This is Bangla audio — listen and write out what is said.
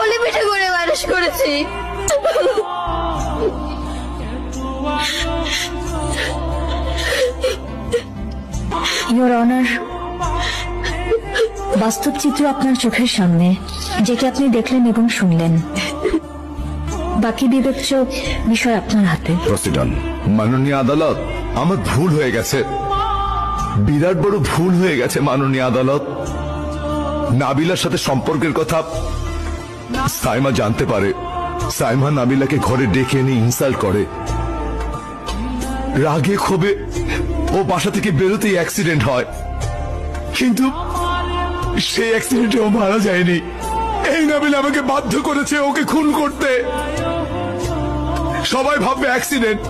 কোলে পিঠে করে মানুষ করেছি। ইওর অনার, বাস্তব চিত্র আপনার চোখের সামনে, যেটি আপনি দেখলেন এবং শুনলেন। বাকি বিবেচ্য বিষয় আপনার হাতে। প্রসিডন। মাননীয় আদালত, আমার ভুল হয়ে গেছে, বিরাট বড় ভুল হয়ে গেছে মাননীয় আদালত। নাবিলার সাথে সম্পর্কের কথা সাইমা জানতে পারে। সাইমা নাবিলাকে ঘরে ডেকে এনে ইনসাল্ট করে। রাগে ক্ষোভে ও বাসা থেকে বেরোতেই অ্যাক্সিডেন্ট হয়, কিন্তু সেই অ্যাক্সিডেন্টে ও মারা যায়নি। এই নাবিল আমাকে বাধ্য করেছে ওকে খুন করতে। সবাই ভাববে অ্যাক্সিডেন্ট,